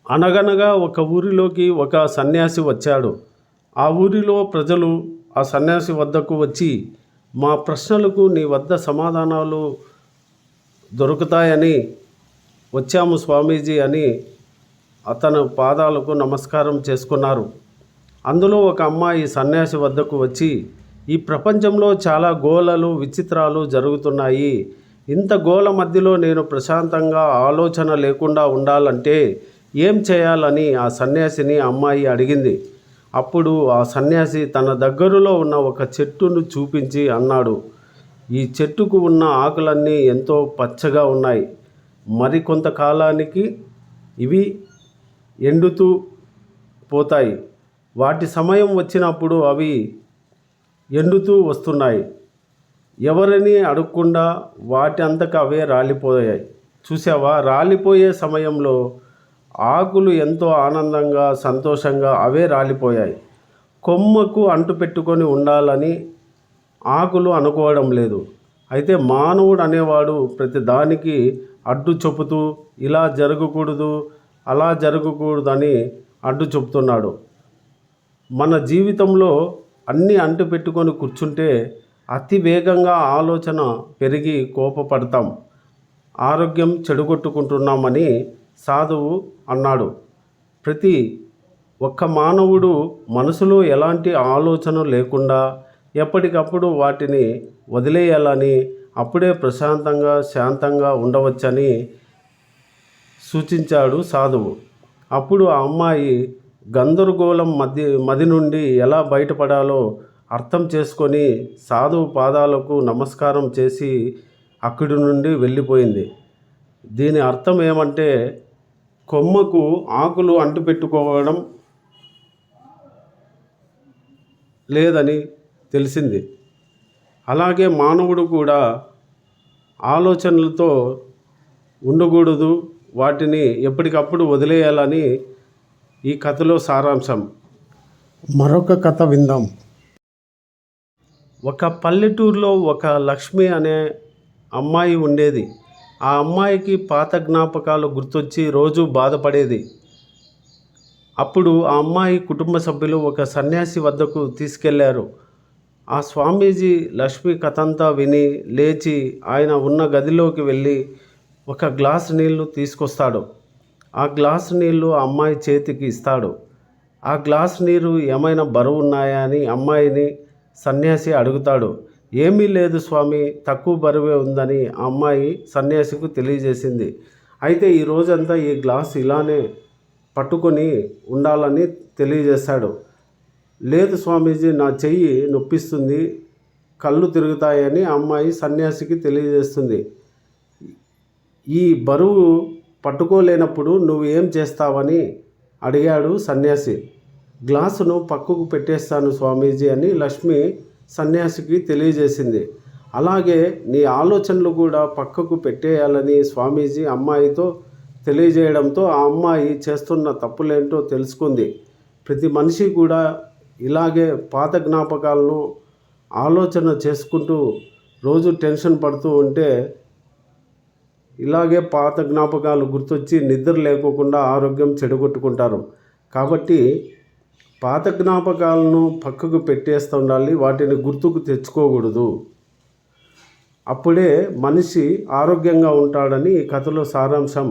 అనగనగా ఒక ఊరిలోకి ఒక సన్యాసి వచ్చాడు. ఆ ఊరిలో ప్రజలు ఆ సన్యాసి వద్దకు వచ్చి, మా ప్రశ్నలకు నీ వద్ద సమాధానాలు దొరుకుతాయని వచ్చాము స్వామీజీ అని అతను పాదాలకు నమస్కారం చేసుకున్నారు. అందులో ఒక అమ్మాయి సన్యాసి వద్దకు వచ్చి, ఈ ప్రపంచంలో చాలా గోలలు విచిత్రాలు జరుగుతున్నాయి. ఇంత గోల మధ్యలో నేను ప్రశాంతంగా ఆలోచన లేకుండా ఉండాలంటే ఏం చేయాలని ఆ సన్యాసిని అమ్మాయి అడిగింది. అప్పుడు ఆ సన్యాసి తన దగ్గరలో ఉన్న ఒక చెట్టును చూపించి అన్నాడు, ఈ చెట్టుకు ఉన్న ఆకులన్నీ ఎంతో పచ్చగా ఉన్నాయి. మరికొంతకాలానికి ఇవి ఎండుతూ పోతాయి. వాటి సమయం వచ్చినప్పుడు అవి ఎండుతూ వస్తున్నాయి. ఎవరిని అడగకుండా వాటి అంతకు అవే రాలిపోయాయి. చూసావా, రాలిపోయే సమయంలో ఆకులు ఎంతో ఆనందంగా సంతోషంగా అవే రాలిపోయాయి. కొమ్మకు అంటు పెట్టుకొని ఉండాలని ఆకులు అనుకోవడం లేదు. అయితే మానవుడు అనేవాడు ప్రతి దానికి అడ్డు చెబుతూ ఇలా జరగకూడదు అలా జరగకూడదని అడ్డు చెబుతున్నాడు. మన జీవితంలో అన్నీ అంటు పెట్టుకొని కూర్చుంటే అతి వేగంగా ఆలోచన పెరిగి కోపపడతాం, ఆరోగ్యం చెడగొట్టుకుంటున్నామని సాధువు అన్నాడు. ప్రతి ఒక్క మానవుడు మనసులో ఎలాంటి ఆలోచన లేకుండా ఎప్పటికప్పుడు వాటిని వదిలేయాలని, అప్పుడే ప్రశాంతంగా శాంతంగా ఉండవచ్చని సూచించాడు సాధువు. అప్పుడు ఆ అమ్మాయి గందరగోళం మది నుండి ఎలా బయటపడాలో అర్థం చేసుకొని సాధువు పాదాలకు నమస్కారం చేసి అక్కడి నుండి వెళ్ళిపోయింది. దీని అర్థం ఏమంటే, కొమ్మకు ఆకులు అంటుపెట్టుకోవడం లేదని తెలిసింది. అలాగే మానవుడు కూడా ఆలోచనలతో ఉండకూడదు, వాటిని ఎప్పటికప్పుడు వదిలేయాలని ఈ కథలో సారాంశం. మరొక కథ విందాం. ఒక పల్లెటూరులో ఒక లక్ష్మి అనే అమ్మాయి ఉండేది. ఆ అమ్మాయికి పాత జ్ఞాపకాలు గుర్తొచ్చి రోజు బాధపడేది. అప్పుడు ఆ అమ్మాయి కుటుంబ సభ్యులు ఒక సన్యాసి వద్దకు తీసుకెళ్లారు. ఆ స్వామీజీ లక్ష్మి కథంతా విని లేచి ఆయన ఉన్న గదిలోకి వెళ్ళి ఒక గ్లాసు నీళ్లు తీసుకొస్తాడు. ఆ గ్లాసు నీళ్లు ఆ అమ్మాయి చేతికి ఇస్తాడు. ఆ గ్లాసు నీరు ఏమైనా బరువు ఉన్నాయా అని అమ్మాయిని సన్యాసి అడుగుతాడు. ఏమీ లేదు స్వామి, తక్కువ బరువే ఉందని ఆ అమ్మాయి సన్యాసికి తెలియజేసింది. అయితే ఈ రోజంతా ఈ గ్లాస్ ఇలానే పట్టుకొని ఉండాలని తెలియజేశాడు. లేదు స్వామీజీ, నా చెయ్యి నొప్పిస్తుంది, కళ్ళు తిరుగుతాయని ఆ అమ్మాయి సన్యాసికి తెలియజేస్తుంది. ఈ బరువు పట్టుకోలేనప్పుడు నువ్వు ఏం చేస్తావని అడిగాడు సన్యాసి. గ్లాసును పక్కకు పెట్టేస్తాను స్వామీజీ అని లక్ష్మి సన్యాసికి తెలియజేసింది. అలాగే నీ ఆలోచనలు కూడా పక్కకు పెట్టేయాలని స్వామీజీ అమ్మాయితో తెలియజేయడంతో ఆ అమ్మాయి చేస్తున్న తప్పులేంటో తెలుసుకుంది. ప్రతి మనిషి కూడా ఇలాగే పాత జ్ఞాపకాలను ఆలోచన చేసుకుంటూ రోజు టెన్షన్ పడుతూ ఉంటే ఇలాగే పాత జ్ఞాపకాలు గుర్తొచ్చి నిద్ర లేకోకుండా ఆరోగ్యం చెడగొట్టుకుంటారు. కాబట్టి పాత జ్ఞాపకాలను పక్కకు పెట్టేస్తూ ఉండాలి, వాటిని గుర్తుకు తెచ్చుకోకూడదు. అప్పుడే మనిషి ఆరోగ్యంగా ఉంటాడని ఈ కథలో సారాంశం.